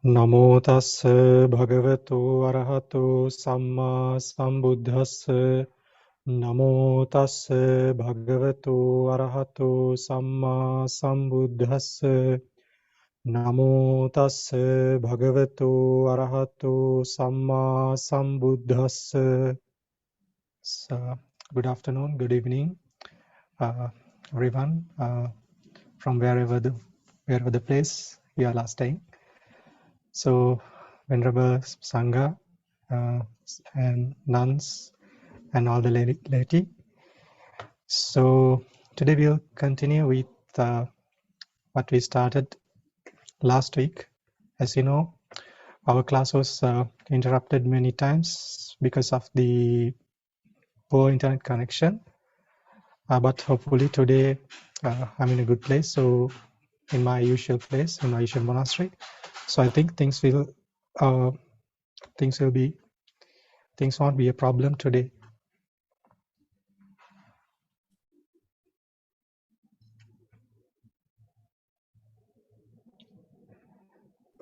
Namotassa bhagavato arahato samma sambuddhassa. Namotassa bhagavato arahato samma sambuddhassa. Namotassa bhagavato arahato samma sambuddhassa. So, good afternoon, good evening, everyone, from wherever the place you are staying. So, Venerable Sangha and nuns and all the laity. So, today we'll continue with what we started last week. As you know, our class was interrupted many times because of the poor internet connection. But hopefully today I'm in a good place. So, in my usual place, in my usual monastery. So I think things won't be a problem today.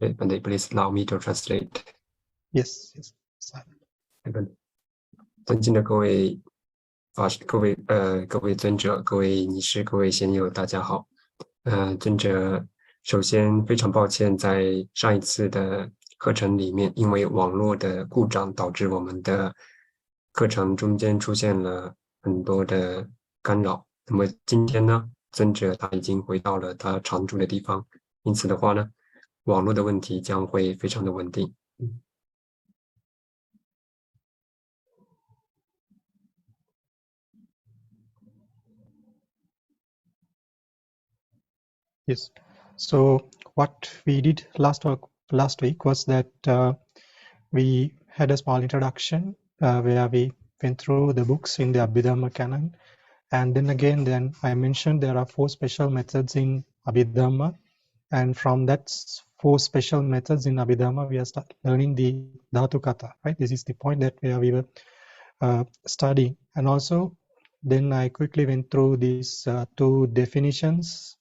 Pandey, please allow me to translate. Yes. 尊敬的各位尊者、各位尼师、各位贤友，大家好。尊者首先非常抱歉，在上一次的课程里面，因为网络的故障，导致我们的课程中间出现了很多的干扰。那么今天呢，尊者他已经回到了他常住的地方，因此的话呢，网络的问题将会非常的稳定。Yes. So what we did last week was that we had a small introduction where we went through the books in the Abhidhamma Canon, and then I mentioned there are 4 special methods in Abhidhamma, and from that 4 special methods in Abhidhamma, we are learning the Dhatukatha, right? This is the point that where we were studying, and also then I quickly went through these 2 definitions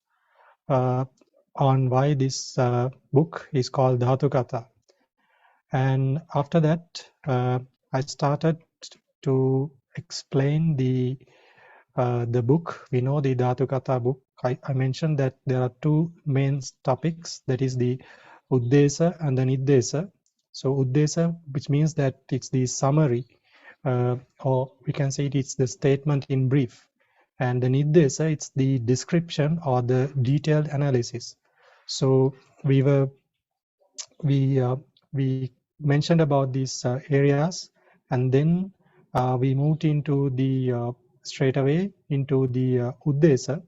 on why this book is called Dhatukatha. And after that, I started to explain the book. We know the Dhatukatha book. I mentioned that there are 2 main topics, that is the Uddesa and the Niddesa. So Uddesa, which means that it's the summary, or we can say it's the statement in brief. And the Niddesa, it's the description or the detailed analysis. So we mentioned about these areas, and then we moved into the straight away into the Uddesa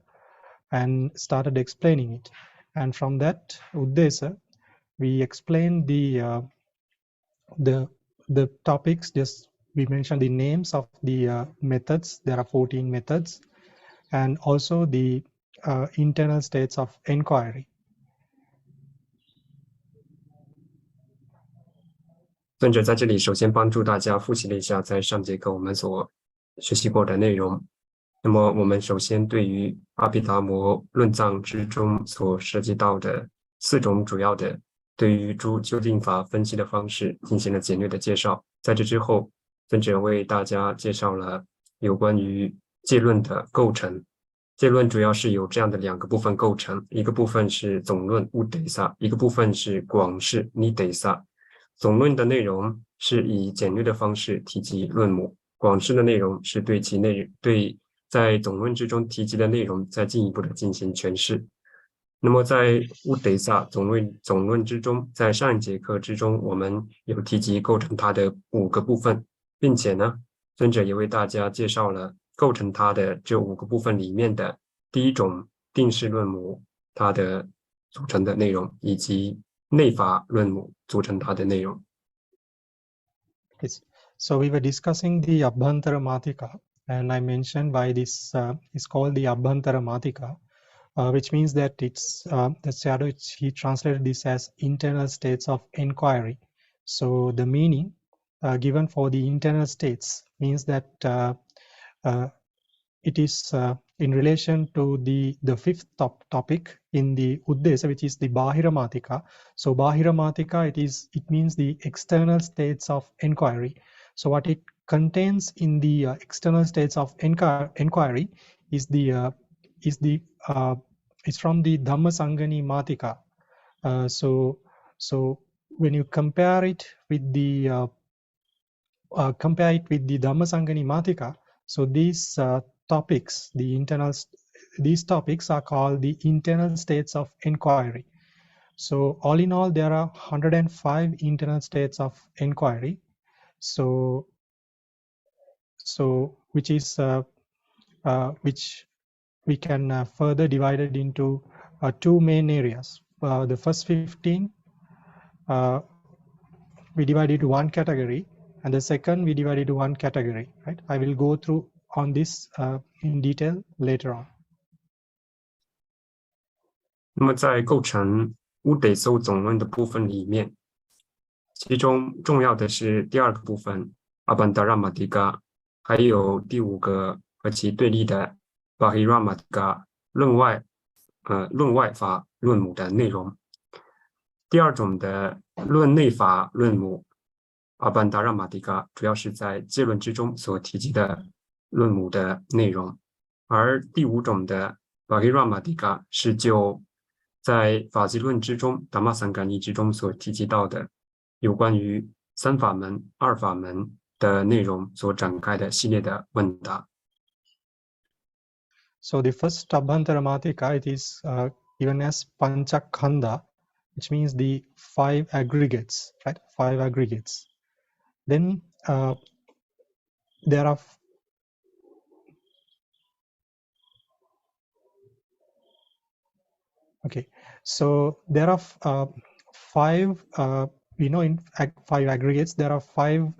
and started explaining it. And from that Uddesa, we explained the topics. Just we mentioned the names of the methods. There are 14 methods, and also the internal states of enquiry. 尊者在这里首先帮助大家复习了一下在上节课我们所学习过的内容。那么我们首先对于阿毗达摩论藏之中所涉及到的4种主要的对于诸究竟法分析的方式进行了简略的介绍。在这之后，尊者为大家介绍了有关于戒论的构成。戒论主要是由这样的2个部分构成，一个部分是总论 Uddesa， 一个部分是广释 Niddesa。总论的内容是以简略的方式提及论母，广释的内容是对在总论之中提及的内容再进一步的进行诠释。那么在Uddesa总论之中，在上一节课之中，我们有提及构成它的5个部分，并且呢，尊者也为大家介绍了构成它的这5个部分里面的第一种定式论母它的组成的内容，以及内法论母组成它的内容。Yes. So we were discussing the Abhantara-mātikā, and I mentioned why this is called the Abhantara-mātikā, which means that it's the shadow. He translated this as internal states of enquiry. So the meaning given for the internal states means that it in relation to the fifth topic in the Uddesa, which is the Bāhira-mātikā. So Bāhira-mātikā, it means the external states of enquiry. So what it contains in the external states of enquiry is from the Dhammasangani-mātikā. So when you compare it with the Dhammasangani-mātikā, so these topics, these topics are called the internal states of enquiry. So all in all, there are 105 internal states of enquiry. So which we can further divide it into two main areas. The first 15 we divide into one category, and the second we divide into one category, right? I will go through on this in detail later on. 那么在构成乌得搜总论的部分里面，其中重要的是第二个部分 Abhantara-mātikā， 还有第5个和其对立的 Bāhira-mātikā 论外法论母的内容。第二种的论内法论母 Abhantara-mātikā 主要是在戒论之中所提及的论母的内容，而第5种的 Bāhira-mātikā 是就在法纪论之中 Dhammasangani 之中所提及到的有关于三法门、二法门的内容所展开的系列的问答。So the first Abhantara-mātikā, it is given as Panchakhanda, which means the 5 aggregates, right? 5 aggregates. Then there are so there are 5 in 5 aggregates. There are 5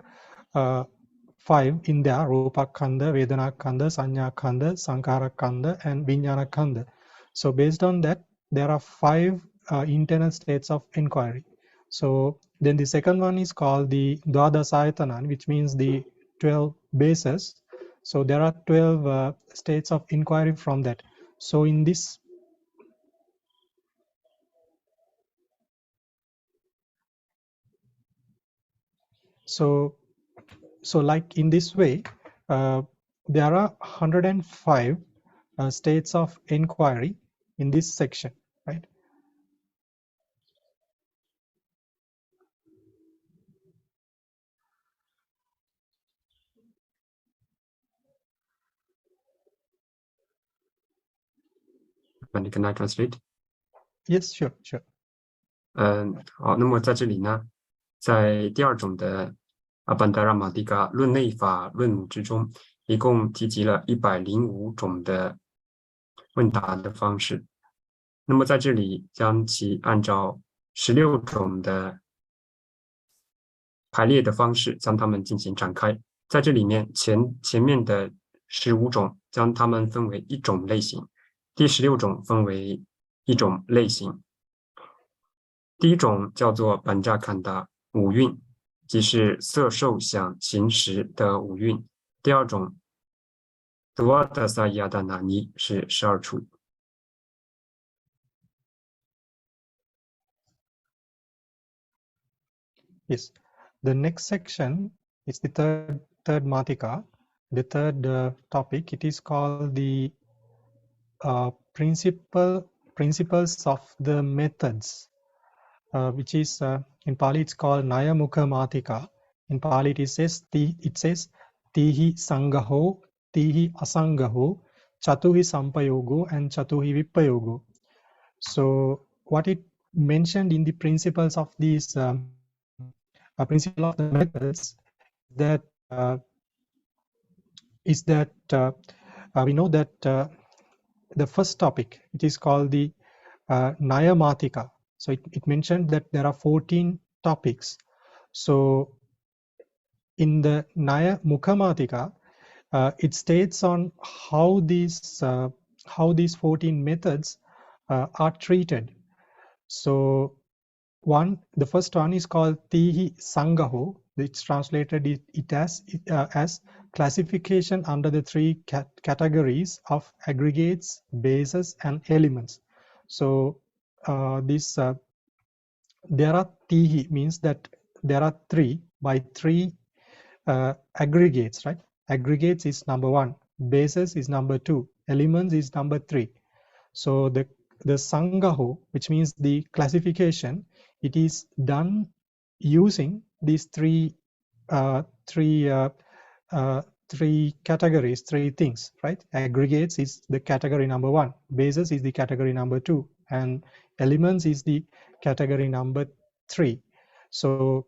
in there: Rūpakkhando, Vedana-khanda, Saññā-khanda, Saṅkhāra-khanda, and Viññāna-khanda. So based on that, there are 5 internal states of inquiry. So then the second one is called the Dvadasāyatana, which means the 12 bases. So there are 12 states of inquiry from that. So in this so like in this way, there are 105 states of inquiry in this section, right? Can I translate? Yes, sure. 好，那么在这里呢，在第二种的Abhantara-mātikā 论内法论母之中，一共提及了105种的问答的方式。那么在这里将其按照16种的排列的方式将它们进行展开。在这里面前面的15种将它们分为一种类型，第16种分为一种类型。第一种叫做Panchakhanda 五蕴，即是色受想行识的五蕴。第二种 Dvadasāyatana 是12处。Yes, the next section is the third Mātikā, the third topic. It is called the principles of the methods, which is in Pali it's called Nayamukha-mātikā. In Pali it says Tihi Sangaho, Tihi Asangaho, Chatuhi Sampayogo, and Chatuhi Vipayogo. So what it mentioned in the principles of these principle of the methods that we know that the first topic, it is called the Nayamukha-mātikā. So it mentioned that there are 14 topics. So in the Nayamukha-mātikā, it states on how these 14 methods are treated. So the first one is called Tihi Sangaho, it's translated it as classification under the three categories of aggregates, bases, and elements. So there are tihi, means that there are three aggregates, right? Aggregates is number 1, bases is number 2, elements is number 3. So the sangaho, which means the classification, it is done using these three categories, 3 things, right? Aggregates is the category number 1, bases is the category number 2, and elements is the category number 3. So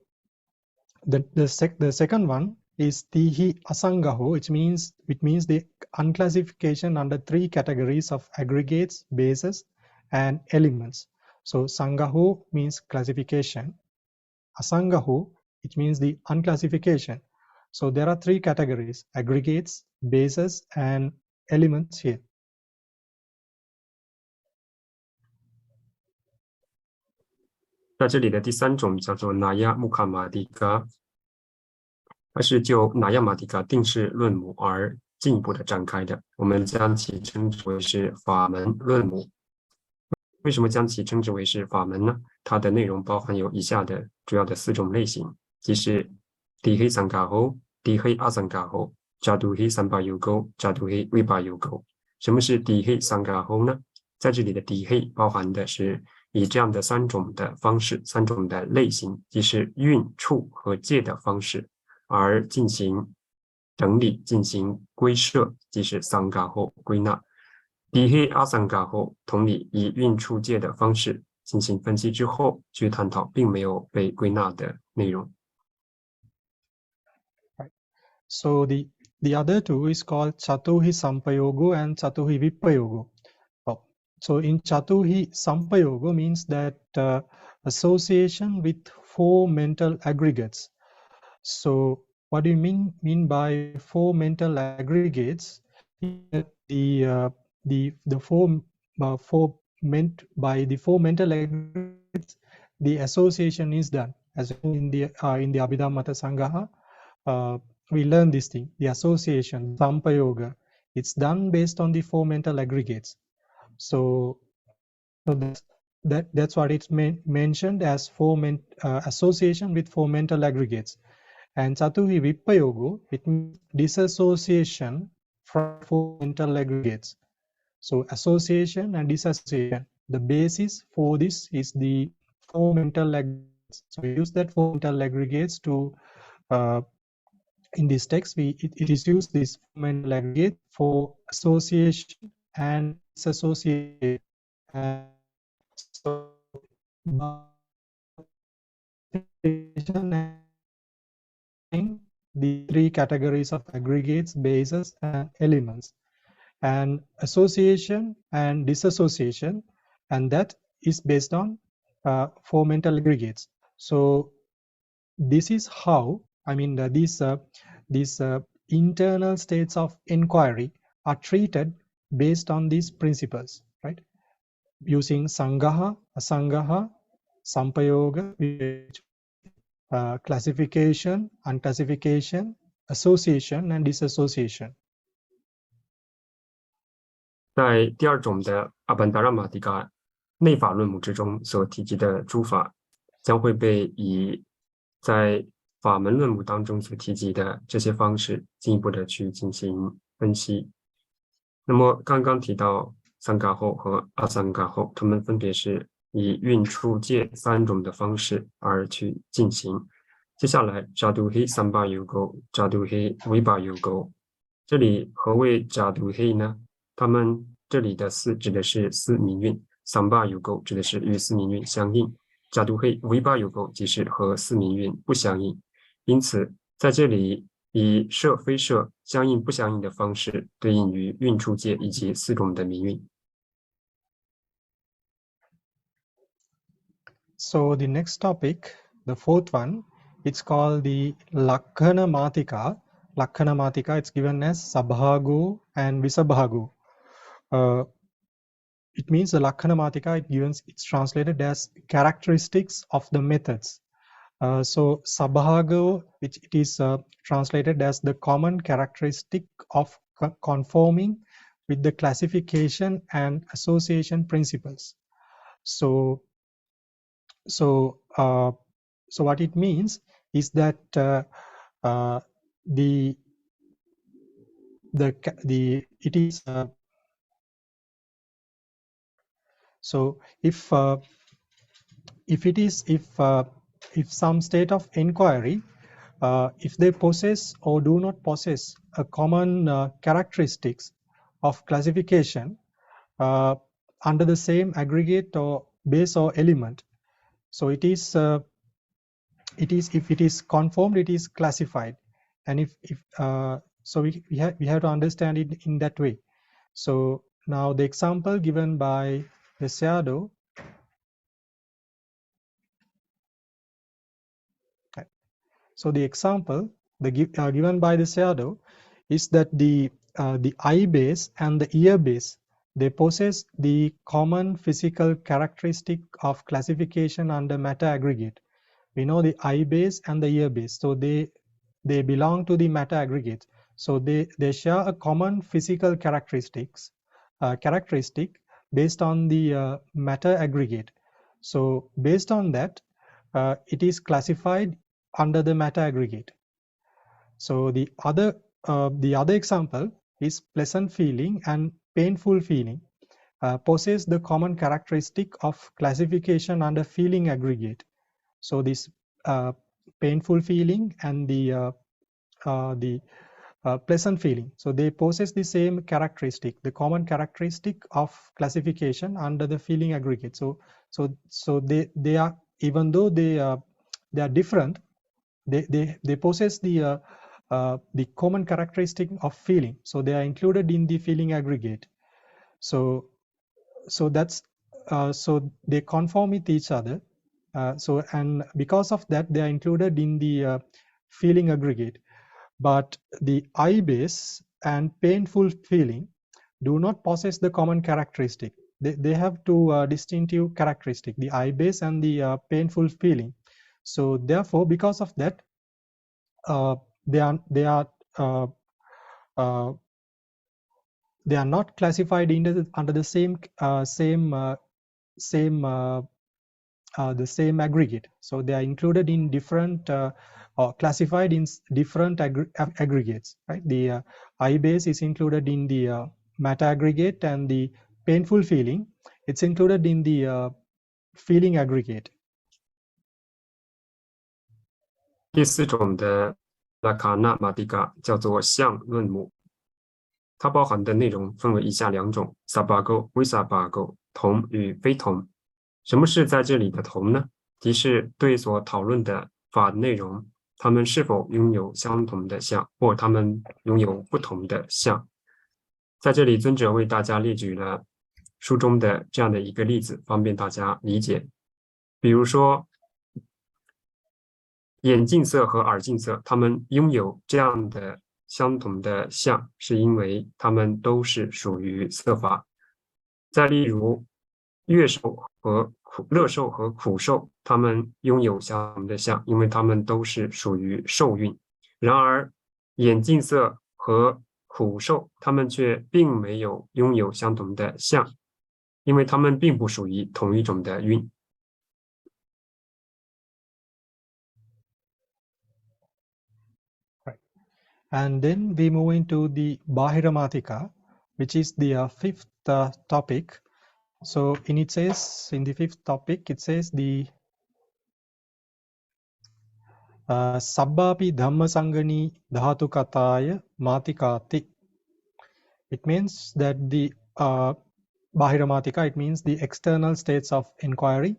the second one is tihi asangaho, which means the unclassification under 3 categories of aggregates, bases, and elements. So sangaho means classification. Asangaho, it means the unclassification. So there are 3 categories: aggregates, bases, and elements here. 在这里的第3种叫做 Nayamukha-mātikā， 它是就 Nayamukha-mātikā 定式论母而进一步的展开的，我们将其称之为是法门论母。为什么将其称之为是法门呢？它的内容包含有以下的主要的4种类型，即是 Tihi Sangaho、Tihi Asangaho、Jatuhi Sampayogo、Jatuhi Vipayogo。什么是 Tihi Sangaho 呢？在这里的 Tihi 包含的是以这样的3种的方式、3种的类型，即是运、处和戒的方式而进行整理、进行归摄，即是 Sangaho 归纳。Tihi Asangaho 同理以运处戒的方式进行分析之后去探讨并没有被归纳的内容。Right. So the other 2 is called Chatuhi Sampayogo and Chatuhi Vipayogo. So in Chatuhi Sampayogo means that association with 4 mental aggregates. So what do you mean by 4 mental aggregates? The 4 meant by the 4 mental aggregates, the association is done. As in the Abhidhamma Sangaha, we learn this thing, the association, Sampayoga. It's done based on the 4 mental aggregates. So that's what it's mentioned as association with 4 mental aggregates. And Chatuhi Vipayogo, it means dissociation from 4 mental aggregates. So association and dissociation, the basis for this is the 4 mental aggregates. So we use that 4 mental aggregates to in this text it is used this mental aggregate for association and dissociation. And so the 3 categories of aggregates, bases, and elements, and association and dissociation, and that is based on 4 mental aggregates. So this is how, I mean, these internal states of inquiry are treated based on these principles, right? Using Sangaha, Asangaha, Sampayoga, classification, unclassification, association, and dissociation. 在第2种的 Abhantara-mātikā 内法论母之中所提及的诸法，将会被以在法门论母当中所提及的这些方式进一步的去进行分析。那么刚刚提到Sangaho和Asangaho，它们分别是以运处戒3种的方式而去进行。接下来 Jatuhi Sampayogo、Jatuhi Vipayogo， 这里何谓 Jatuhi 呢？他们这里的4指的是4名运， Sampayogo 指的是与4名运相应， Jatuhi Vipayogo 即是和4名运不相应。因此在这里以摄非摄、相应不相应的方式对应于运处戒以及4种的名运。So the next topic, the 4th one, it's called the Lakkhaṇa-mātikā. Lakkhaṇa-mātikā, it's given as Sabhago and Visabhago. It means the Lakkhaṇa-mātikā, it's translated as characteristics of the methods. So sabhago, which it is translated as the common characteristic of conforming with the classification and association principles. So what it means is that it is so if some state of inquiry, if they possess or do not possess a common characteristics of classification under the same aggregate or base or element, so it is if it is conformed, it is classified, and if so we have to understand it in that way. So now the example given by the shadow. So the example given by the shadow is that the eye base and the ear base, they possess the common physical characteristic of classification under matter aggregate. We know the eye base and the ear base, so they belong to the matter aggregate. So they share a common physical characteristic based on the matter aggregate. So based on that, it is classified under the matter aggregate. So the other example is pleasant feeling and painful feeling possess the common characteristic of classification under feeling aggregate. So this painful feeling and the pleasant feeling, so they possess the same characteristic, the common characteristic of classification under the feeling aggregate. So they are, even though they are different, they possess the common characteristic of feeling, so they are included in the feeling aggregate. So that's so they conform with each other. So and because of that, they are included in the feeling aggregate. But the eye base and painful feeling do not possess the common characteristic. They have two distinctive characteristics, the eye base and the painful feeling. So therefore, because of that, they are not classified under the same the same aggregate. So they are included in different or classified in different aggregates, right? The eye base is included in the matter aggregate, and the painful feeling, it's included in the feeling aggregate. 第四种的Lakkhaṇa-mātikā叫做相论母，它包含的内容分为以下两种 ：sabhago、visabago， 同与非同。什么是在这里的同呢？即是对所讨论的法的内容，他们是否拥有相同的相，或他们拥有不同的相。在这里，尊者为大家列举了书中的这样的一个例子，方便大家理解。比如说，眼镜色和耳镜色，它们拥有这样的相同的相，是因为它们都是属于色法。再例如，乐受和乐受和苦受，它们拥有相同的相，因为它们都是属于受蕴。然而，眼镜色和苦受，它们却并没有拥有相同的相，因为它们并不属于同一种的蕴。Right. And then we move into the Bāhira-mātikā, which is the fifth topic. So in the fifth topic, it says the Sabbapi Dhamma Sangani Dhātukathāya Mātikāti. It means that the Bāhira-mātikā, it means the external states of inquiry.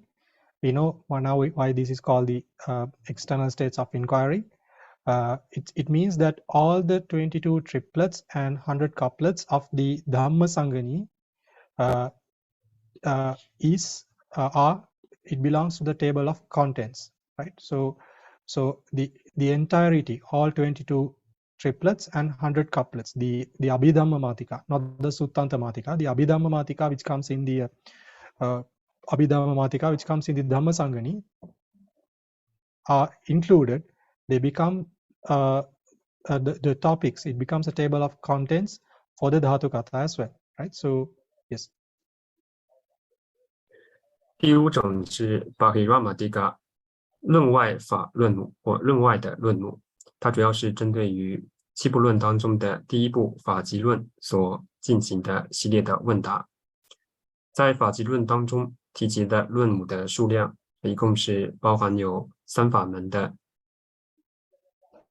We know now why this is called the external states of inquiry. It means that all the 22 triplets and 100 couplets of the Dhamma Sangani it belongs to the table of contents, right? So the entirety, all 22 triplets and 100 couplets, the Abhidhamma-mātikā, not the Suttanta-mātikā, the Abhidhamma-mātikā, which comes in the Abhidhamma-mātikā, which comes in the Dhamma Sangani, are included, they become the topics. It becomes a table of contents for the Dhatukatha as well, right? So yes. 第五种是 Bāhira-mātikā 论外法论母或论外的论母，它主要是针对于七部论当中的第一部法集论所进行的系列的问答。在法集论当中提及的论母的数量一共是包含有三法门的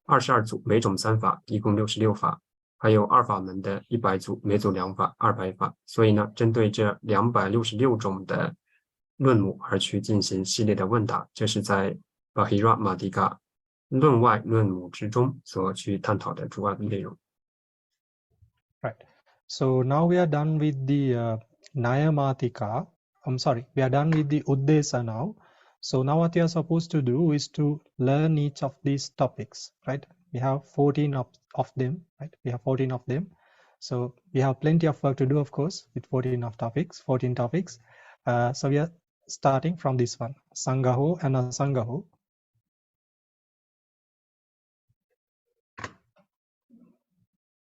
22组，每种3法，一共66法，还有2法门的100组，每组2法，200法。所以呢，针对这266种的论母而去进行系列的问答，这是在 Bāhira-mātikā 论外论母之中所去探讨的主要的内容。Right. So now we are done with the Nayamukha-mātikā. I'm sorry, we are done with the Uddesa now. So now what you are supposed to do is to learn each of these topics, right? We have 14 of them, right? We have 14 of them. So we have plenty of work to do, of course, with 14 topics. So we are starting from this one, Sangaho and Asangaho.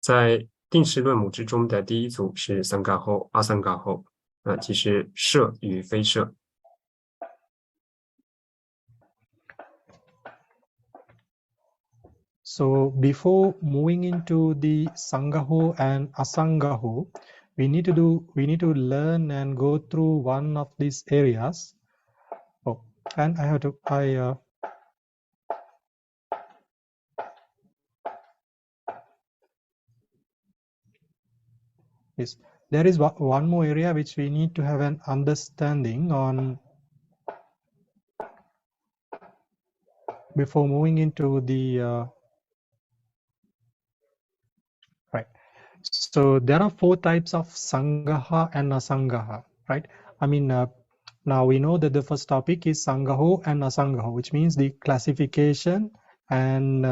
在定式论母之中的第一组是Sangaho、Asangaho，即是摄与非摄。So before moving into the Sangaho and Asangaho, we need to learn and go through one of these areas. Oh, and yes, there is one more area which we need to have an understanding on before moving into the right. So there are 4 types of Sangaha and Asangaha, right? I mean, now we know that the first topic is Sangaho and Asangaho, which means the classification and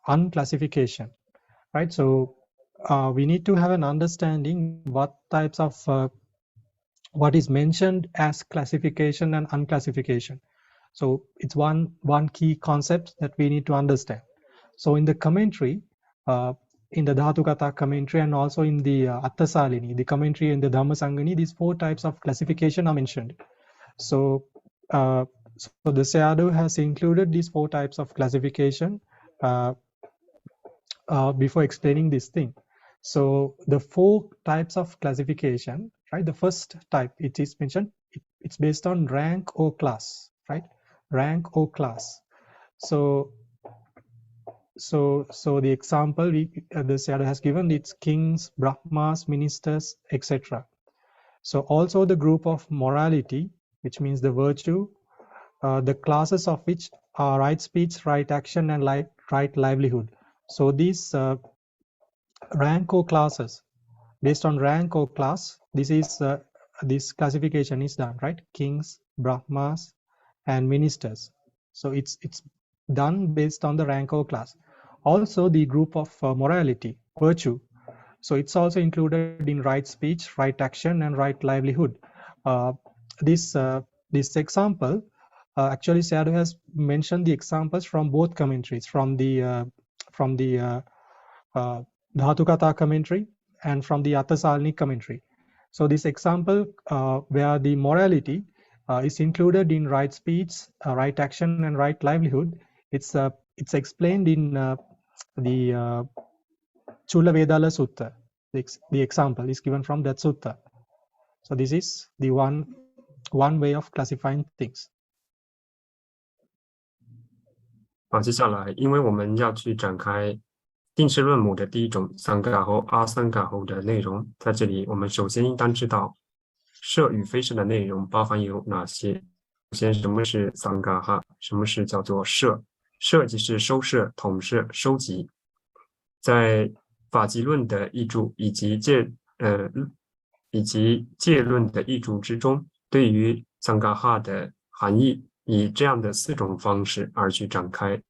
unclassification, right? So we need to have an understanding what types of what is mentioned as classification and unclassification. So it's one key concept that we need to understand. So in the commentary, in the Dhatukatha commentary, and also in the Attasalini, the commentary in the Dhammasangani, these 4 types of classification are mentioned. So so the Sayadaw has included these 4 types of classification before explaining this thing. So the 4 types of classification, right? The first type, it is mentioned, it's based on rank or class, right? Rank or class. So the example the Sayadaw has given, it's kings, brahmas, ministers, etc. So also the group of morality, which means the virtue, the classes of which are right speech, right action, and right livelihood. So these rank or classes, based on rank or class, this is this classification is done, right? Kings, brahmas, and ministers. So it's done based on the rank or class. Also the group of morality, virtue. So it's also included in right speech, right action, and right livelihood. This example, actually Sayadaw has mentioned the examples from both commentaries, from the Dhatukatha commentary and from the Attasalini commentary. So this example where the morality is included in right speech, right action, and right livelihood, it's explained in the Chula-Vedala Sutta. The example is given from that sutta. So this is the one way of classifying things. 好，接下来，因为我们要去展开定式论母的第一种Sangaho、Asangaho的内容，在这里我们首先应当知道摄与非摄的内容包含有哪些。首先，什么是Sangaha？什么是叫做摄？摄即是收摄、统摄、收集。在法集论的译注以及戒论的译注之中，对于Sangaha的含义以这样的4种方式而去展开。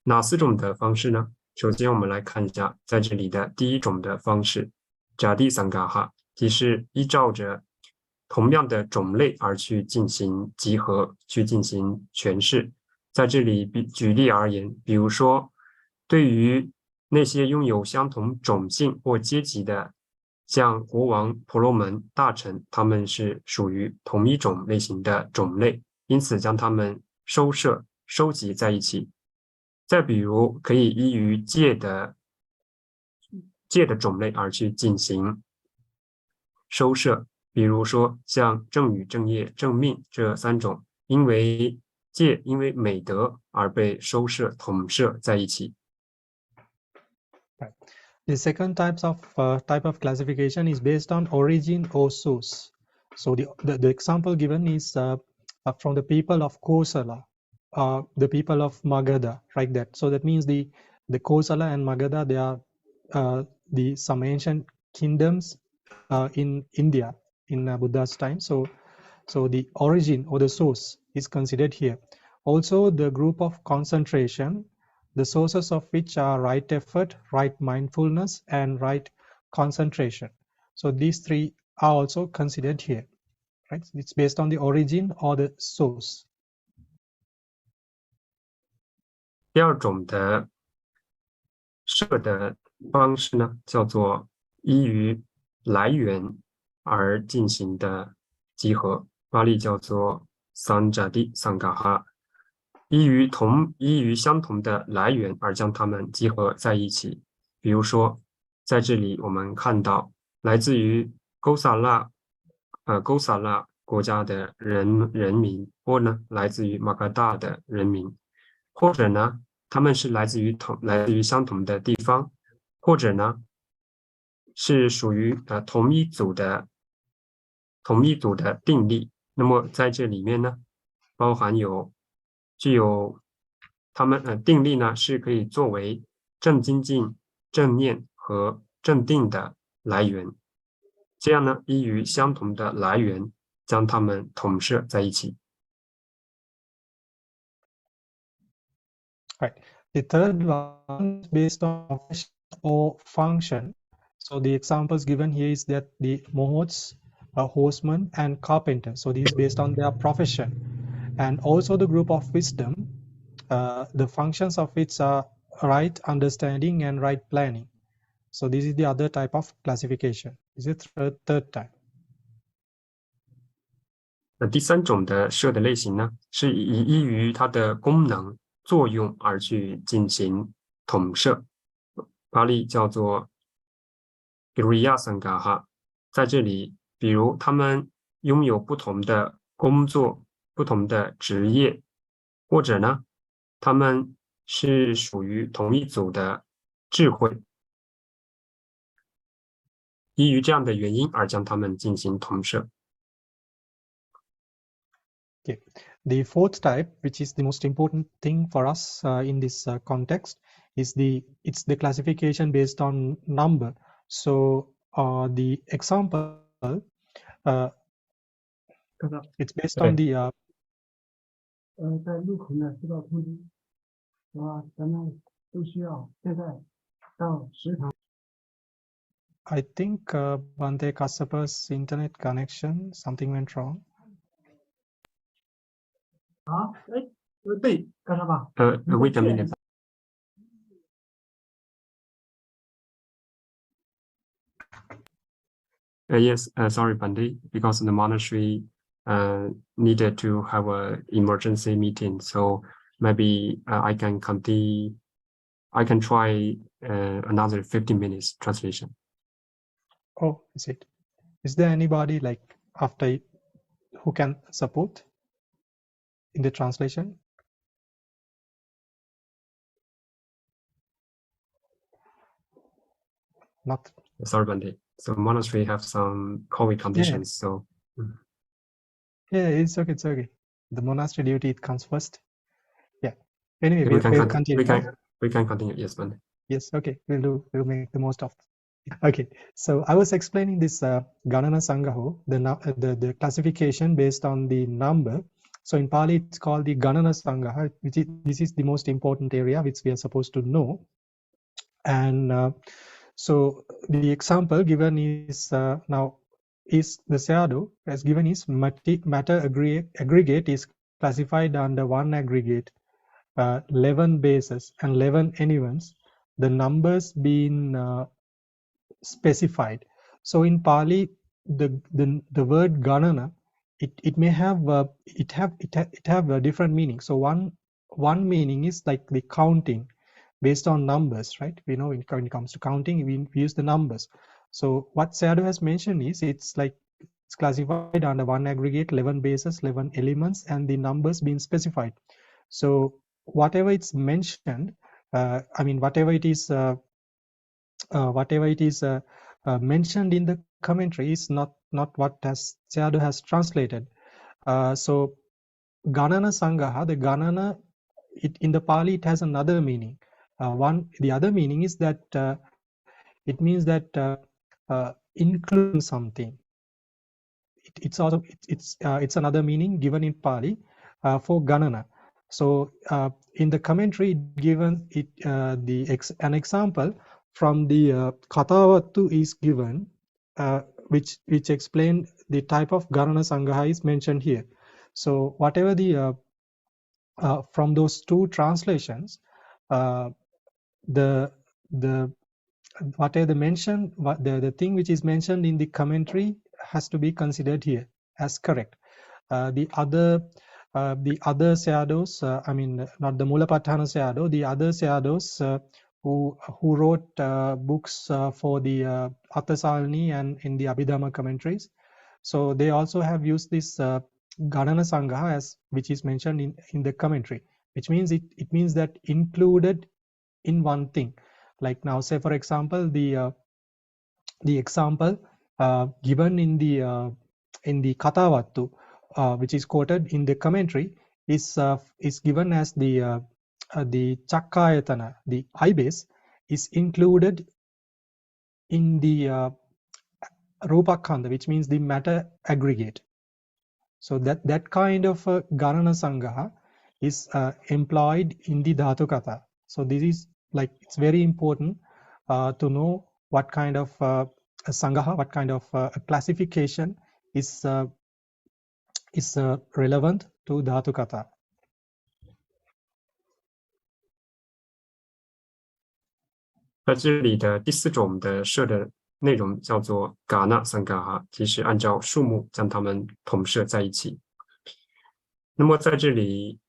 哪4种的方式呢？首先我们来看一下在这里的第一种的方式，Jadi Sangaha，即是依照着同样的种类而去进行集合，去进行诠释。在这里举例而言，比如说，对于那些拥有相同种姓或阶级的，像国王、婆罗门、大臣，他们是属于同一种类型的种类，因此将它们收集在一起。再比如，可以依于戒的种类而去进行收摄，比如说像正语、正业、正命这3种，因为美德而被收摄统摄在一起。Right. The second type of classification is based on origin or source. So the example given is from the people of Kosala, the people of Magadha, like that. So that means the Kosala and Magadha, they are some ancient kingdoms in India in Buddha's time. So the origin or the source is considered here. Also, the group of concentration, the sources of which are right effort, right mindfulness, and right concentration. So these 3 are also considered here, right? It's based on the origin or the source. 第二种的设的方式呢，叫做依于来源而进行的集合，巴利叫做桑扎蒂桑嘎哈，依于相同的来源而将它们集合在一起。比如说，在这里我们看到来自于勾萨拉国家的人民，或呢来自于马嘎达的人民，或者呢他们是来自于相同的地方，或者呢是属于同一组的定例。那么在这里面呢，包含具有他们定例呢是可以作为正精进、正念和正定的来源。这样呢，依于相同的来源，将它们统摄在一起。Right. The third one is based on profession or function. So the examples given here is that the mohots, horsemen, and carpenter. So this is based on their profession, and also the group of wisdom, the functions of which are right understanding and right planning. So this is the other type of classification. This is the third type. 第3种的设的类型呢，是依于它的功能作用而去进行统摄，巴利叫做 Giriya Sangaha。在这里，比如他们拥有不同的工作、不同的职业，或者呢，他们是属于同一组的智慧，依于这样的原因而将他们进行统摄。Okay. The fourth type, which is the most important thing for us in this context, is it's the classification based on number. So the example, it's based on the 在入口呢收到通知，是吧？咱们都需要现在到食堂。I think Bhante Kassapa's internet connection, something went wrong. 对，干啥吧？Wait a minute. Yes, sorry, Bhante, because the monastery needed to have an emergency meeting, so maybe I can continue. I can try another 15 minutes translation. Oh, is it? Is there anybody like after who can support in the translation? Not. Sorry, Bhante. So monastery have some COVID conditions, so. Yeah, it's okay. It's okay. The monastery duty, it comes first. Yeah. Anyway, we'll continue. We can continue. Yes, Bhante. Yes. Okay. We'll make the most of it. Okay. So I was explaining this Ganana Sangaho, the classification based on the number. So in Pali, it's called the Ganana Sangaha, this is the most important area which we are supposed to know. And so the example given is now is the sayadaw as given is matter aggregate is classified under one aggregate, 11 bases and 11 elements, the numbers being specified. So in Pali, the word ganana, it may have it have a different meaning. So one meaning is like the counting based on numbers, right? We know when it comes to counting, we use the numbers. So what sayadaw has mentioned is it's classified under one aggregate, 11 bases, 11 elements, and the numbers being specified. So whatever it's mentioned, I mean whatever it is mentioned in the commentary is not what sayadaw has translated. So ganana sangaha, the ganana, in the Pali it has another meaning. The other meaning is that it means that including something. It's another meaning given in Pali for ganana. So in the commentary given an example from the Kathavattu is given, which explain the type of ganana sangaha is mentioned here. So whatever the from those two translations, the whatever the thing which is mentioned in the commentary has to be considered here as correct. The other sayadaws, I mean not the Mulapatthana sayadaw, the other sayadaws who wrote books for the Athasalini and in the Abhidhamma commentaries, so they also have used this ganana sangaha as which is mentioned in the commentary, which means it means that included in one thing. Like now, say for example, the example given in the Kathavattu, which is quoted in the commentary, is given as the Chakkayatana, the eye base, is included in the Rūpakkhando, which means the matter aggregate. So that kind of ganana sangaha is employed in the Dhatukatha. So this is like, it's very important to know what kind of a sangaha, what kind of a classification is relevant to Dhatukatha. 在这里的第4种的设的内容叫做 Gana Sangaha， 即是按照数目将它们统摄在一起。那么在这里，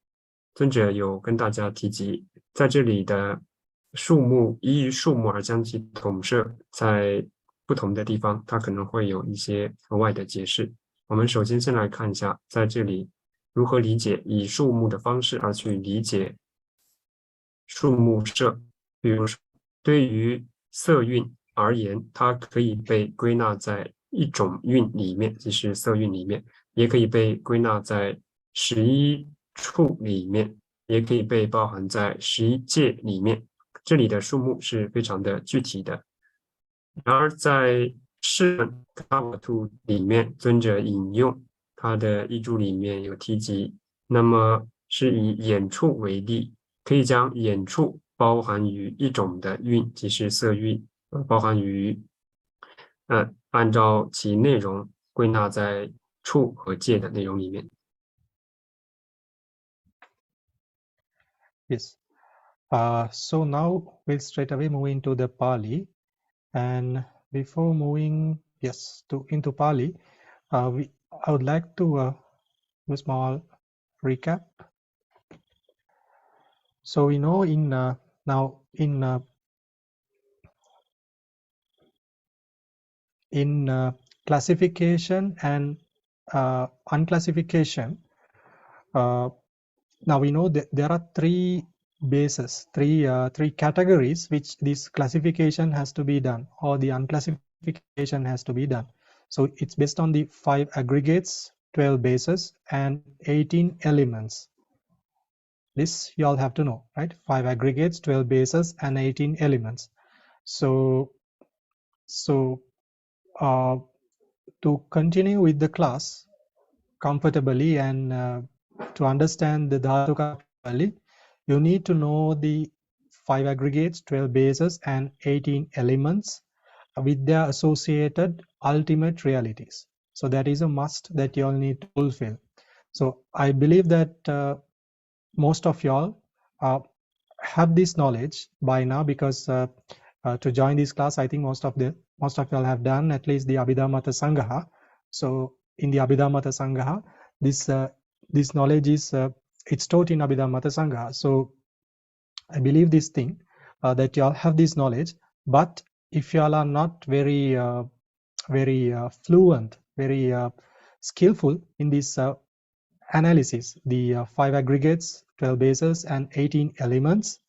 尊者有跟大家提及，在这里的数目依于数目而将其统摄在不同的地方，它可能会有一些额外的解释。我们首先先来看一下，在这里如何理解以数目的方式而去理解数目摄。比如说，对于色蕴而言，它可以被归纳在一种蕴里面，即是色蕴里面，也可以被归纳在11处里面，也可以被包含在11界里面。这里的数目是非常的具体的。然而在释Kathavattu里面，尊者引用他的译注里面有提及，那么是以眼处为例，可以将眼处包含于一种的蕴，即是色蕴，包含于按照其内容归纳在处和界的内容里面。Yes. So now we'll straight away move into the Pali, and before moving into Pali, I would like to do a small recap. So we know in now in classification and unclassification, now we know that there are three bases, three categories which this classification has to be done, or the unclassification has to be done. So it's based on the 5 aggregates, 12 bases, and 18 elements. This you all have to know, right? 5 aggregates, 12 bases, and 18 elements. So to continue with the class comfortably and to understand the Dhatukatha properly, you need to know the 5 aggregates, 12 bases, and 18 elements. with their associated ultimate realities. So that is a must that you all need to fulfill. So I believe that most of y'all have this knowledge by now, because to join this class, I think most of y'all have done at least the Abhidhamma Canon. So in the Abhidhamma Canon, this knowledge is it's taught in Abhidhamma Canon. So I believe this thing that y'all have this knowledge, but if y'all are not very fluent, very skillful in this analysis, the 5 aggregates, 12 bases, and 18 elements,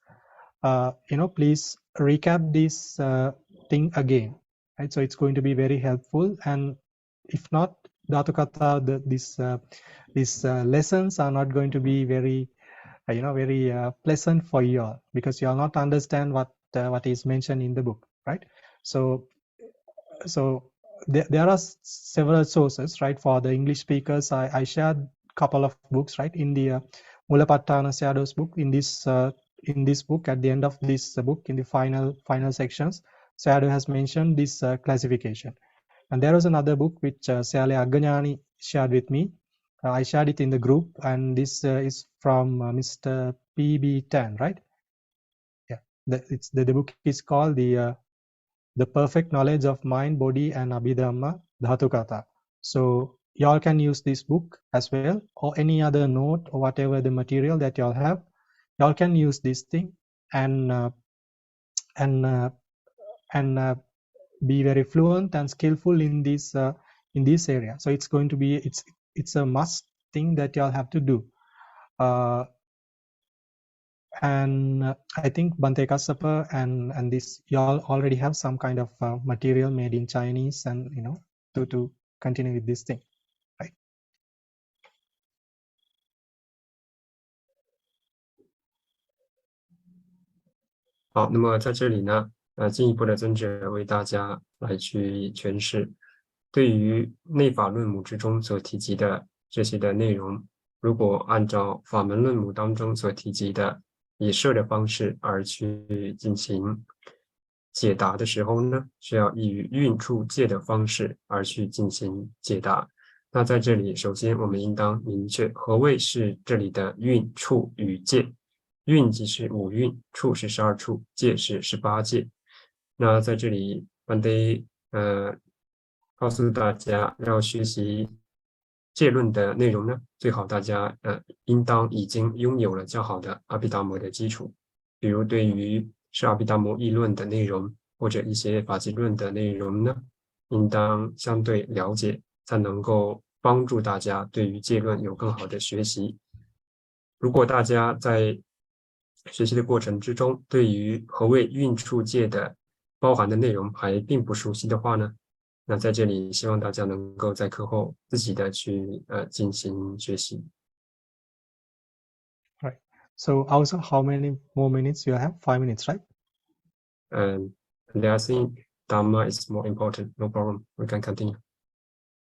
please recap this thing again, right? So it's going to be very helpful. And if not, Dhatukatha, these lessons are not going to be very pleasant for you all, because you all not understand what is mentioned in the book, right? So there are several sources, right? For the English speakers, I shared a couple of books, right? In the Mulapatthana Sayadaw's book, in this book, at the end of this book, in the final sections, Sayadaw has mentioned this classification. And there was another book which Sayale Aganyani shared with me. I shared it in the group, and this is from Mr. PB10, right? Yeah, the book is called the Perfect Knowledge of Mind, Body, and Abhidhamma, Dhatukatha. So y'all can use this book as well, or any other note or whatever the material that y'all have. Y'all can use this thing and be very fluent and skillful in this area. So it's going to be it's a must thing that y'all have to do. And I think Bhante Kassapa and this, y'all already have some kind of material made in Chinese, and to continue with this thing, right? 好，那么在这里呢，进一步的尊者为大家来去诠释，对于内法论母之中所提及的这些的内容，如果按照法门论母当中所提及的以摄的方式而去进行解答的时候呢，是要以运处戒的方式而去进行解答。那在这里，首先我们应当明确何谓是这里的运、处与戒。运即是5运，处是12处，戒是18戒。那在这里，班得告诉大家，要学习戒论的内容呢，最好大家应当已经拥有了较好的阿毗达摩的基础，比如对于是阿毗达摩议论的内容或者一些法纪论的内容呢，应当相对了解，才能够帮助大家对于戒论有更好的学习。如果大家在学习的过程之中，对于何谓运处戒的包含的内容还并不熟悉的话呢，那在这里希望大家能够在课后自己的去进行学习。Right. So also, how many more minutes you have? 5 minutes, right? And I think Dhamma is more important. No problem. We can continue.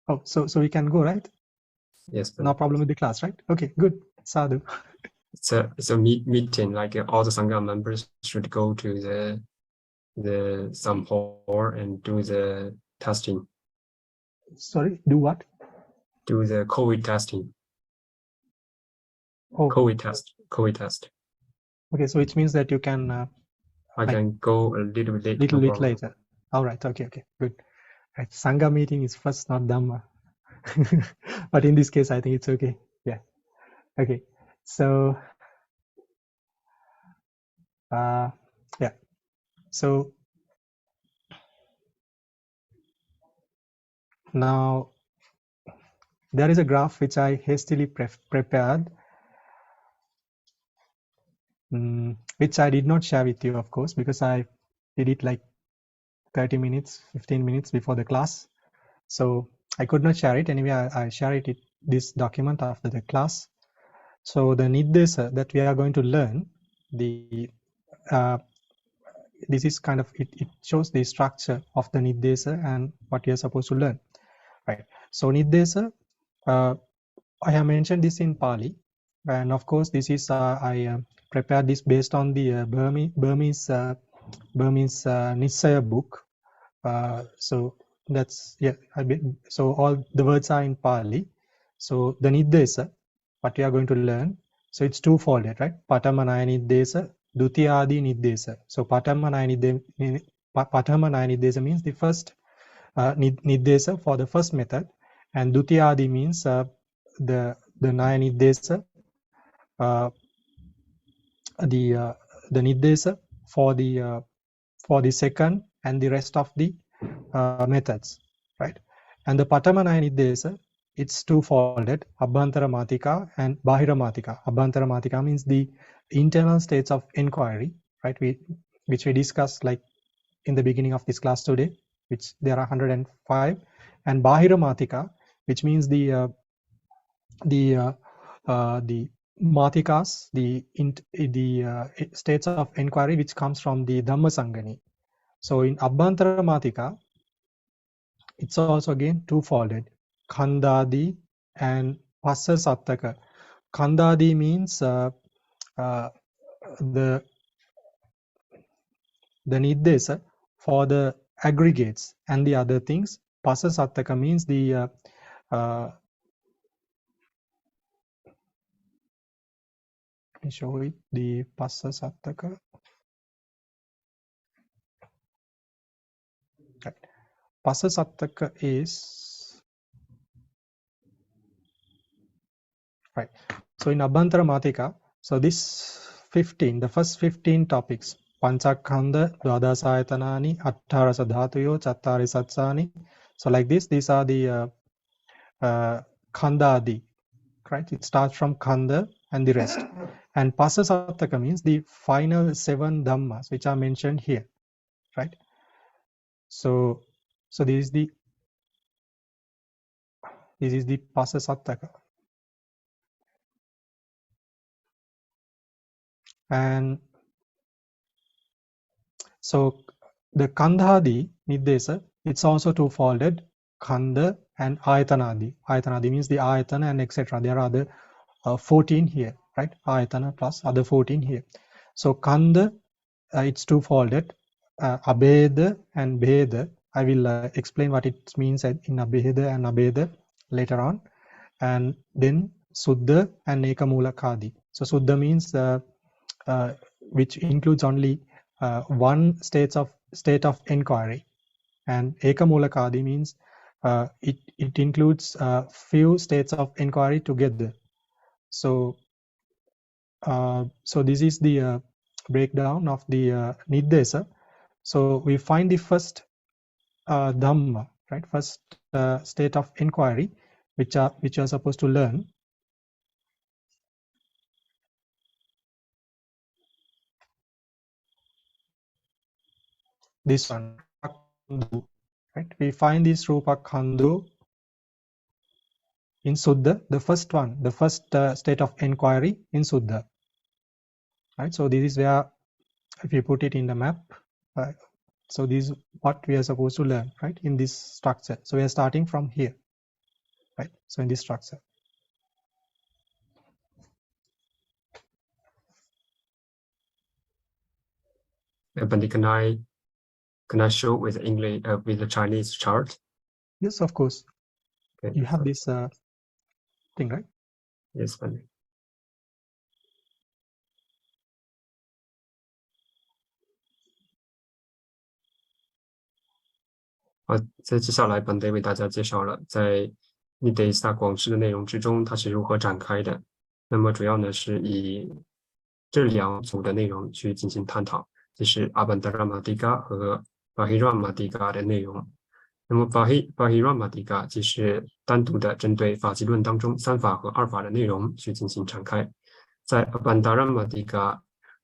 Oh, so we can go, right? Yes. No problem with the class, right? Okay, good. Sadhu. It's a meeting, like all the Sangha members should go to some hall and do the testing. Sorry, do what? Do the COVID testing. Oh. COVID test. Okay, so which means that you can I can go a little bit later. All right, okay, good. Right. Sangha meeting is first, not Dhamma. But in this case, I think it's okay. Yeah. Okay. So yeah. So now there is a graph which I hastily prepared, which I did not share with you, of course, because I did it like 30 minutes, 15 minutes before the class. So I could not share it. Anyway, I share it this document after the class. So the Uddesa that we are going to learn, this is kind of, it shows the structure of the Uddesa and what you are supposed to learn, right? So Uddesa, I have mentioned this in Pali, and of course this is I prepared this based on the Burmese Nissaya book, So that's so all the words are in Pali. So the Uddesa, what we are going to learn, so it's two-folded, right? Patamana Uddesa, Dutiyadi Uddesa. So Patamana Uddesa means the first Uddesa for the first method, and Dutiyadi means the Naya Uddesa, the Uddesa for the second and the rest of the methods, right? And the Patamana Uddesa, it's two-folded, Abhantara-mātikā and Bāhira-mātikā. Abhantara-mātikā means the internal states of enquiry, right? Which we discussed like in the beginning of this class today, which there are 105, and Bāhira-mātikā, which means the mātikas, the states of enquiry which comes from the Dhammasangani. So in Abhantara-mātikā, it's also again two-folded, Khandādi and Passa-sattaka. Khandādi means the Uddesa for the aggregates and the other things. Passa-sattaka means the let me show it, the Passa-sattaka. Right. Passa-sattaka is right. So in Abhantara-mātikā, so this 15, the first 15 topics, Panchakhanda, Dvadasayatanani, Attarasa Dhātuyo, Chattari Satsani. So like this, these are the Khandādi, right? It starts from Khanda and the rest. And Passa-sattaka means the final 7 Dhammas which are mentioned here, right? So this is the Passa-sattaka. And so the Khandādi Uddesa, it's also two-folded, Khanda and Ayatanadi. Ayatanadi means the Ayatana and etc. There are other 14 here, right? Ayatana plus other 14 here. So Khanda, it's two-folded, Abheda and Bheda. I will explain what it means in Abheda and Abheda later on. And then Suddha and Ekamulakādi. So Suddha means which includes only one state of enquiry, and Ekamulakādi means it includes few states of enquiry together. So this is the breakdown of the Uddesa. So we find the first Dhamma, right? First state of enquiry, which are supposed to learn. This one, right? We find this Rūpakkhando in Suddha, the first one, the first state of enquiry in Suddha, right? So this is where, if you put it in the map, so this is what we are supposed to learn, right? In this structure. So we are starting from here, right? So in this structure. But can I show with English with the Chinese chart? Yes, of course. Okay. You have this thing, right? Yes, Pandit. 在接下来本得为大家介绍了在Uddesa广释的内容之中，它是如何展开的。那么主要呢是以这2组的内容去进行探讨，就是 Abhantara-mātikā 和 Bāhira-mātikā 的内容。那么 Bāhira-mātikā 即是单独的针对法纪论当中3法和2法的内容去进行展开。在 Abhantara-mātikā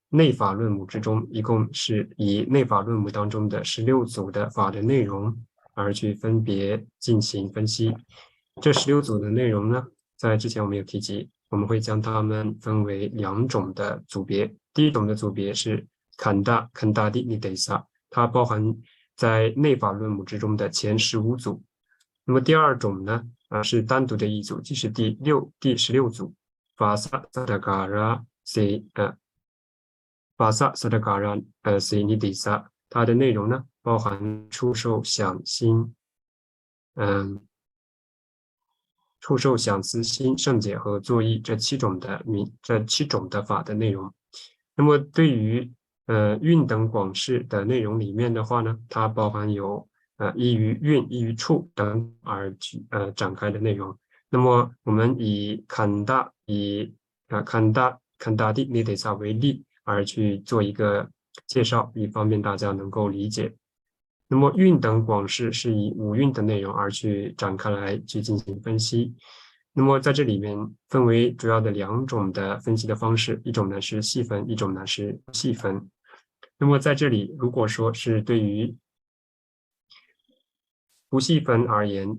内法论母之中，一共是以内法论母当中的16组的法的内容而去分别进行分析。这16组的内容呢，在之前我们有提及，我们会将它们分为2种的组别。第一种的组别是 Khandādi Uddesa， 它包含在内法论母之中的前15组。那么第2种呢，是单独的一组，即是第16组 Vāsa-saddhākārā se Uddesa，它的内容呢，包含触受想心，触受想思心圣解和作意这七种的法的内容。那么对于蕴等广释的内容里面的话呢，它包含有依于蕴、依于处等而展开的内容。那么我们以坎达蒂尼得萨为例而去做一个介绍，以方便大家能够理解。那么蕴等广释是以五蕴的内容而去展开来去进行分析。那么在这里面分为主要的两种的分析的方式，一种呢是细分，一种呢是不细分。那么在这里，如果说是对于不细分而言，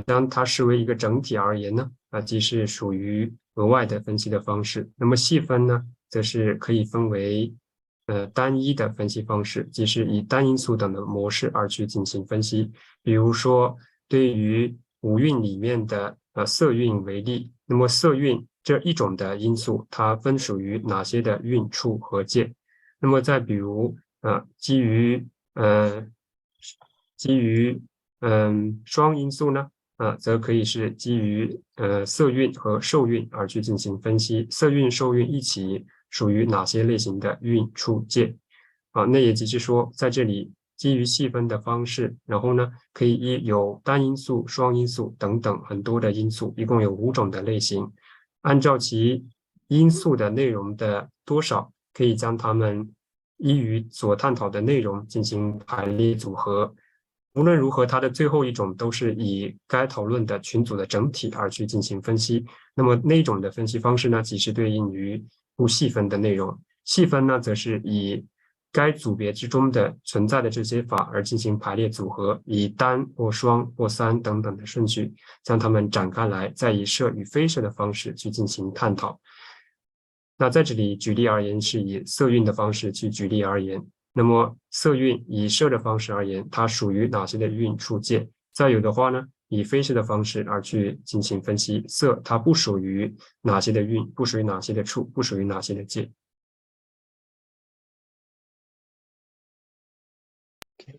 将它视为一个整体而言呢，即是属于额外的分析的方式。那么细分呢，则是可以分为单一的分析方式，即是以单因素等的模式而去进行分析。比如说，对于五蕴里面的色蕴为例，那么色蕴这一种的因素，它分属于哪些的蕴、处和界？那么再比如基于双因素呢，则可以是基于色蕴和受蕴而去进行分析，色蕴、受蕴一起属于哪些类型的蕴、处、界？那也即是说，在这里基于细分的方式，然后呢，可以有单因素、双因素等等很多的因素，一共有5种的类型，按照其因素的内容的多少，可以将它们依于所探讨的内容进行排列组合。无论如何，它的最后一种都是以该讨论的群组的整体而去进行分析。那么那种的分析方式呢，即是对应于不细分的内容。细分呢，则是以该组别之中的存在的这些法而进行排列组合，以单或双或三等等的顺序将它们展开来，再以摄与非摄的方式去进行探讨。那在这里举例而言，是以色蕴的方式去举例而言。那么色蕴以摄的方式而言，它属于哪些的蕴、处、界？再有的话呢，以非摄的方式而去进行分析，色它不属于哪些的蕴，不属于哪些的处，不属于哪些的界。Okay.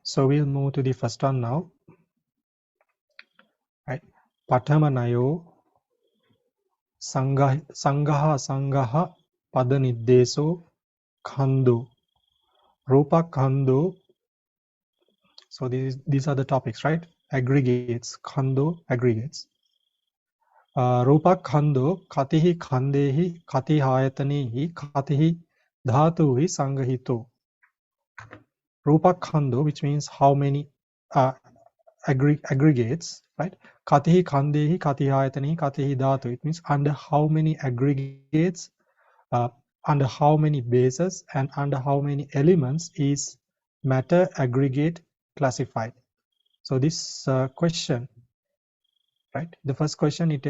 So we'll move to the first one now. Right. Paṭhamanayo Sanghaha Padaniddeso Khando Rūpakkhando. So these are the topics, right? Aggregates, Khando, aggregates. Rūpakkhando Katihi Khandehi Kati Hayatanehi Katihi Dhātuhi Sanghahito. Rūpakkhando, which means how many aggregates, right? Katihi Khandehi Kati Hayatanehi Katihi Dhātu. It means under how many aggregates, under how many bases, and under how many elements is matter aggregate classified. So this question, right? The first question it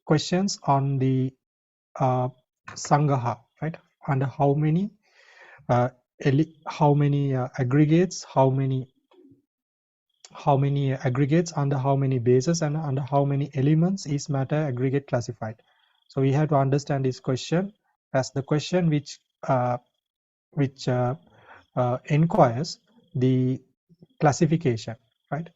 questions on the Sanghaha, right? Under how many aggregates, how many aggregates, under how many bases, and under how many elements is matter aggregate classified. So we have to understand this question as the question which inquires the classification, right?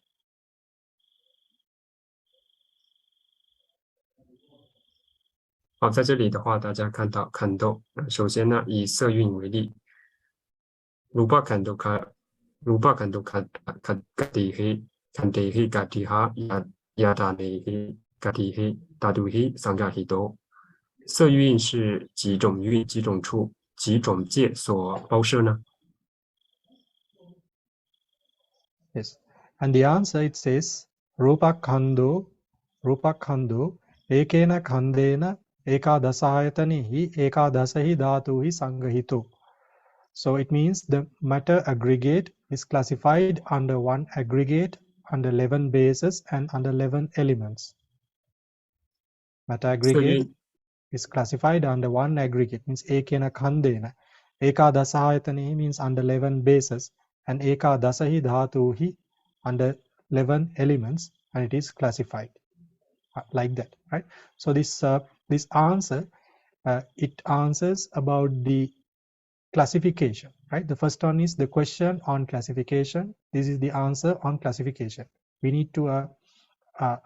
好，在这里的话，大家看到看豆，首先呢，以色蕴为例，Rūpakkhando Katihi Katiha Yadanehi Katihi Dhatuhi Sanghahito。色蕴是几种蕴、几种处、几种界所包摄呢？ Yes, and the answer it says Rūpakkhando ekena khandena ekadasahayatanehi ekadasahi dhātuhi sanghahito. So it means the matter aggregate is classified under one aggregate, under 11 bases, and under 11 elements. Matter aggregate is classified under one aggregate, means ekena khandena. Ekadasahayatanehi means under 11 bases, and ekadasahi dhātuhi under 11 elements, and it is classified like that, right? So this answer it answers about the classification, right? The first one is the question on classification. This is the answer on classification. We need to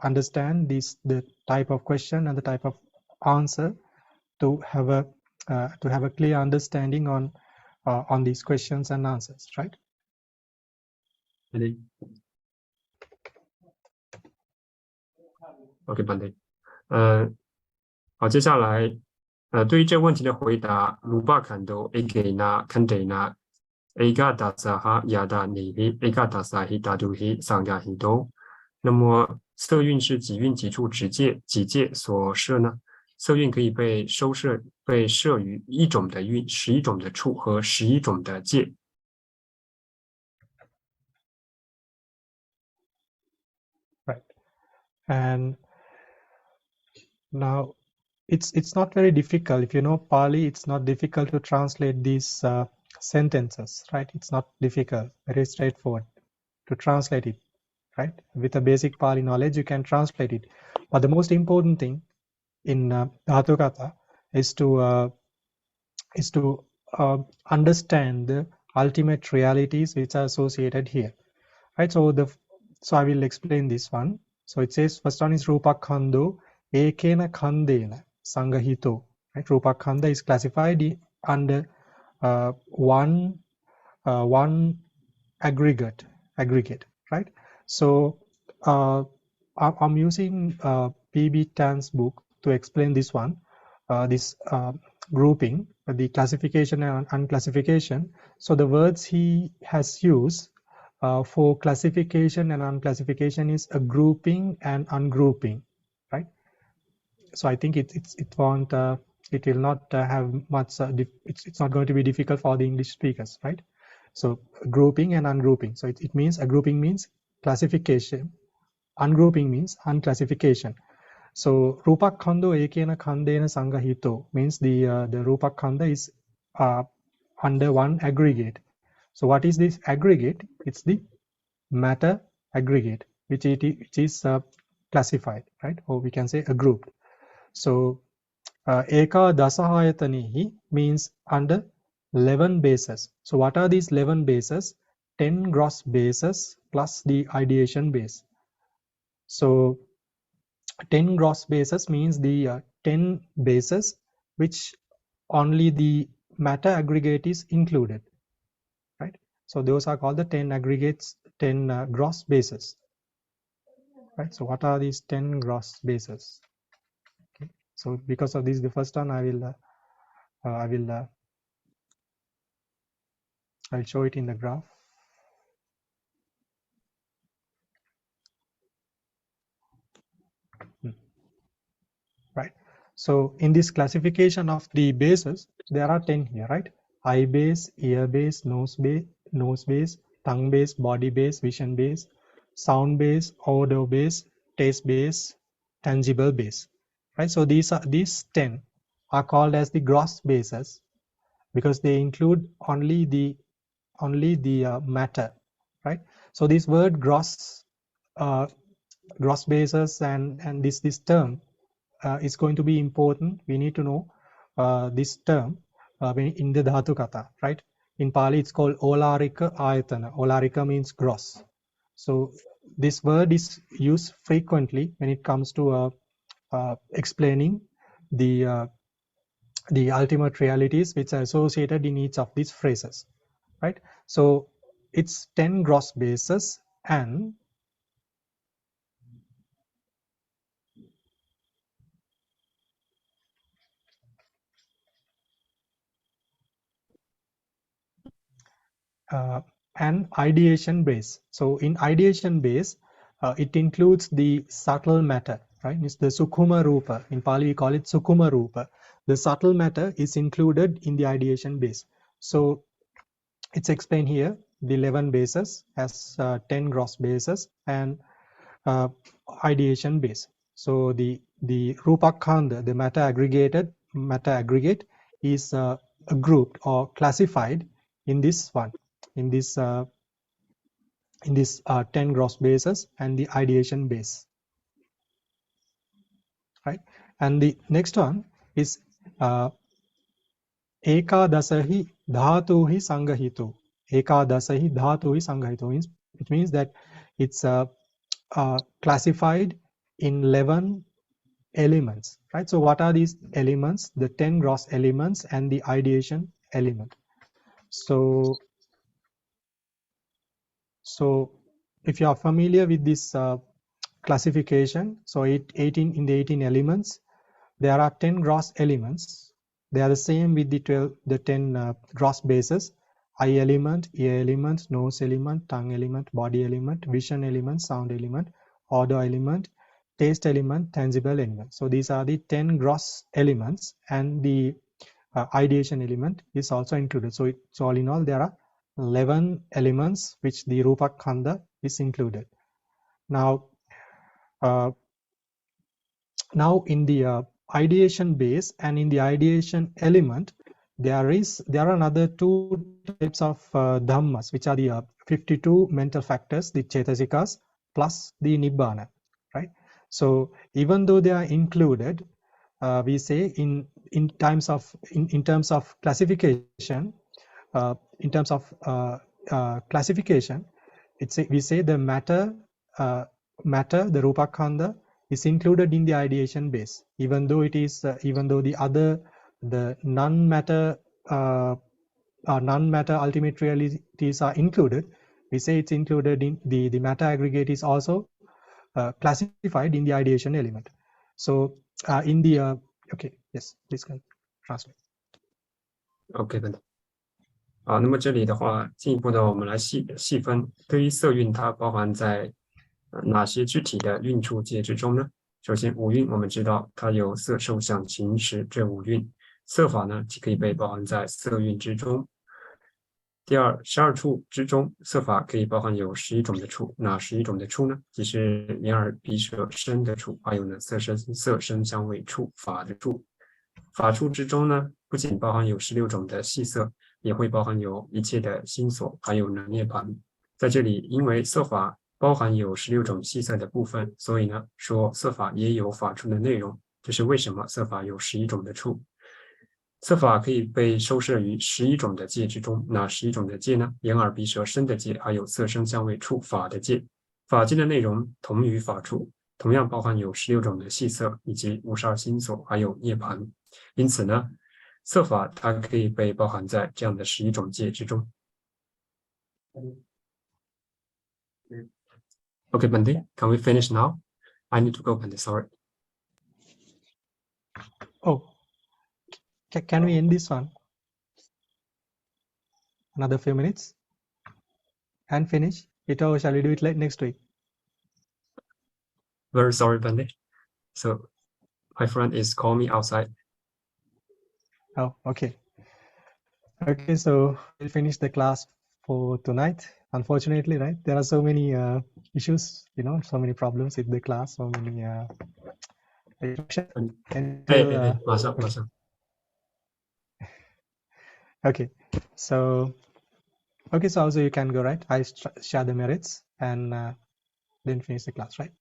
understand the type of question and the type of answer to have a clear understanding on these questions and answers, right? OK， 班队，好，接下来，对于这个问题的回答，Rūpakkhando ekena khandena ekadasaha yada nihi ekadasahi daduhi sangahido。那么色蕴是几蕴几处几界所摄呢？色蕴可以被摄于一种的蕴、11种的处和11种的界。Right, and now it's not very difficult. If you know Pali, it's not difficult to translate these sentences, right? It's not difficult, very straightforward to translate it, right? With a basic Pali knowledge, you can translate it. But the most important thing in Dhatukatha is to understand the ultimate realities which are associated here, right? So I will explain this one. So it says first one is Rūpakkhando ekena khandena sangahito, right? Rūpakhanda is classified under one aggregate, right? So I'm using P.B. Tan's book to explain this one, this grouping, the classification and unclassification. So the words he has used for classification and unclassification is a grouping and ungrouping, right? So I think it will not have much. It's not going to be difficult for the English speakers, right? So grouping and ungrouping. So it means a grouping means classification, ungrouping means unclassification. So Rūpakkhando ekena khandena sangahito means the Rūpakkhanda is under one aggregate. So what is this aggregate? It's the matter aggregate, which is classified, right? Or we can say a group. So eka dasahayatanihi means under 11 bases. So what are these 11 bases? 10 gross bases plus the ideation base. So 10 gross bases means the 10 bases which only the matter aggregate is included, right? So those are called the 10 aggregates, 10 gross bases, right? So what are these 10 gross bases? Okay. So because of this, the first one I'll show it in the graph. Right. So in this classification of the bases, there are 10 here, right? Eye base, ear base, nose base, tongue base, body base, vision base, sound base, odor base, taste base, tangible base, right? So these 10 are called as the gross bases because they include only the matter, right? So this word gross bases and this term is going to be important. We need to know this term in the Dhatukatha, right? In Pali, it's called Olarika Ayatana. Olarika means gross. So this word is used frequently when it comes to explaining the ultimate realities which are associated in each of these phrases, right? So it's 10 gross bases and ideation base. So in ideation base, it includes the subtle matter, right? It's the Sukhuma Rupa. In Pali, we call it Sukhuma Rupa. The subtle matter is included in the ideation base. So it's explained here, the 11 bases has 10 gross bases and ideation base. So the Rūpakkhanda, the matter aggregate is grouped or classified in this one, in this 10 gross bases and the ideation base, right? And the next one is ekadasahi dhatuhi sangahito. Ekadasahi dhatuhi sangahito means it means that it's classified in 11 elements, right? So what are these elements? The 10 gross elements and the ideation element. So if you are familiar with this classification, so 18 in the 18 elements, there are 10 gross elements. They are the same with the 10 gross bases: eye element, ear element, nose element, tongue element, body element, vision element, sound element, odor element, taste element, tangible element. So these are the 10 gross elements, and the ideation element is also included. So all in all, there are 11 elements which the Rūpakkhanda is included. Now in the ideation base and in the ideation element, there are another two types of dhammas, which are the 52 mental factors, the cetasikas plus the nibbana, right? So even though they are included, we say in terms of classification, we say the matter, the Rūpakkhanda, is included in the ideation base, even though the non-matter ultimate realities are included. We say it's included in the matter aggregate is also classified in the ideation element. So in the okay, yes, please can translate. OK 的。好，那么这里的话，进一步的我们来细分，对于色蕴它包含在哪些具体的蕴处界之中呢？首先，五蕴我们知道它有色、受、想、行、识这五蕴，色法呢既可以被包含在色蕴之中。第二，12处之中，色法可以包含有11种的处，哪11种的处呢？即是眼耳鼻舌身的处，还有呢色声香味触法的处。法处之中呢，不仅包含有16种的细色，也会包含有一切的心所，还有呢涅槃。在这里，因为色法包含有16种细色的部分，所以呢说色法也有法处的内容。这是为什么色法有11种的处。色法可以被收摄于11种的界之中，哪11种的界呢？眼耳鼻舌身的界，还有色声香味触法的界。法界的内容同于法处，同样包含有16种的细色，以及52心所，还有涅槃。因此呢，色法它可以被包含在这样的11种界之中。Okay, Bande, can we finish now? I need to go, Bande, sorry. Oh, can we end this one? Another few minutes and finish it, or shall we do it like next week? Very sorry, Bande. So my friend is calling me outside. Oh, okay. Okay, so we'll finish the class for tonight. Unfortunately, right, there are so many issues, so many problems with the class, so many Okay, so also you can go, right? I share the merits and then finish the class, right?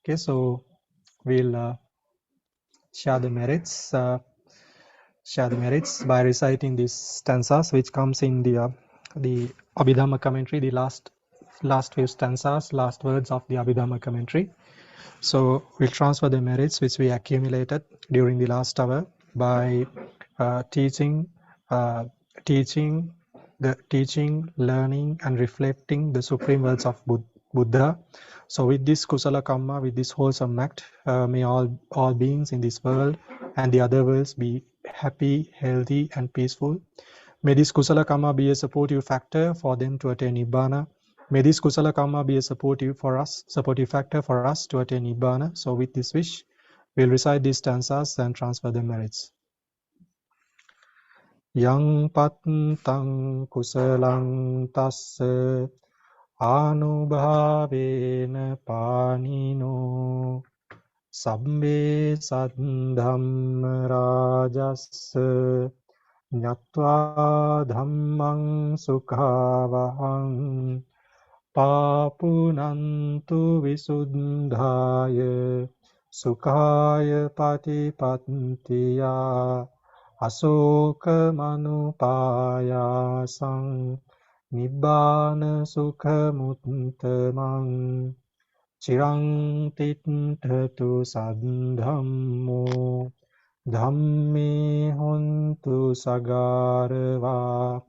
Okay, so we'll share the merits by reciting these stanzas, which comes in the Abhidhamma commentary, the last few stanzas, last words of the Abhidhamma commentary. So we'll transfer the merits which we accumulated during the last hour by teaching, learning, and reflecting the supreme words of Buddha. So with this kusala karma, with this wholesome act, may all beings in this world and the other worlds be happy, healthy, and peaceful. May this kusala karma be a supportive factor for them to attain nibbana. May this kusala karma be a supportive factor for us to attain nibbana. So with this wish, we'll recite these stanzas and transfer the merits. Yang pattang kusalang tassa anubhavena panino sabbe saddhamma rajassa nyatva dhammang sukhavahang පාපුනන්තු විසුද්ධාය සුඛාය පටිපත්තියා Ashoka මනුපායාසං නිබ්බාන සුඛ මුත්තමං චිරං තිට්ඨතු සද්ධම්මෝ ධම්මේ හොන්තු සගාරවා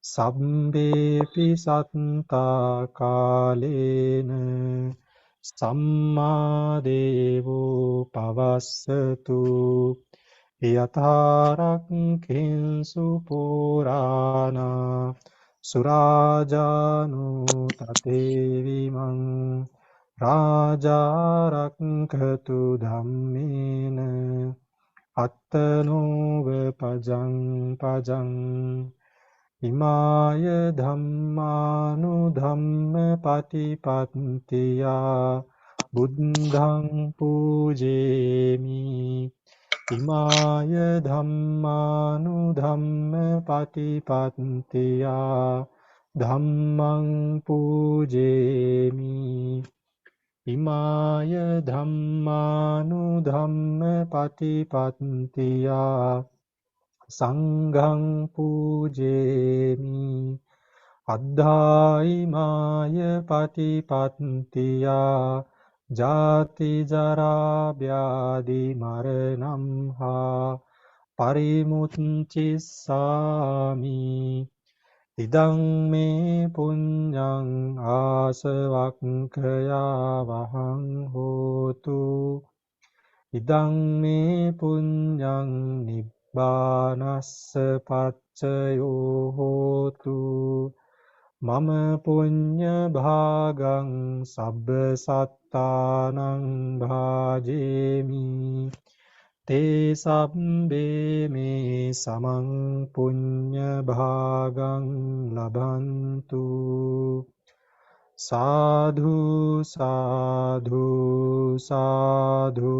සම්බේපි සත්තා කාලේන සම්මා දේවෝ පවස්සතු යථාරක්ඛින්සු පුරාණා සුරාජානෝ තතේවිමං රාජාරක්ඛතු ධම්මේන අත්තනෝව පජං පජං ඉමාය ධම්මානුධම්ම පටිපත්තියා බුද්ධං පූජේමි ඉමාය ධම්මානුධම්ම පටිපත්තියා ධම්මං පූජේමි ඉමාය ධම්මානුධම්ම පටිපත්තියා සංඝං පූජේමි අද්ධායිමාය පටිපත්තියා ජාති ජරා ව්‍යාධි මරණං හා පරිමුච්ඡිස්සාමි ඉදං මේ පුඤ්ඤං ආසවක්ඛයා වහං හෝතු ඉදං මේ පුඤ්ඤං නිබ්බානස්ස පච්චයෝ හෝතු මම පුඤ්ඤ භාගං සබ්බ සත්තානං භාජේමි තේ සබ්බේ මේ සමං පුඤ්ඤ භාගං ලබන්තු සාධු සාධු සාධු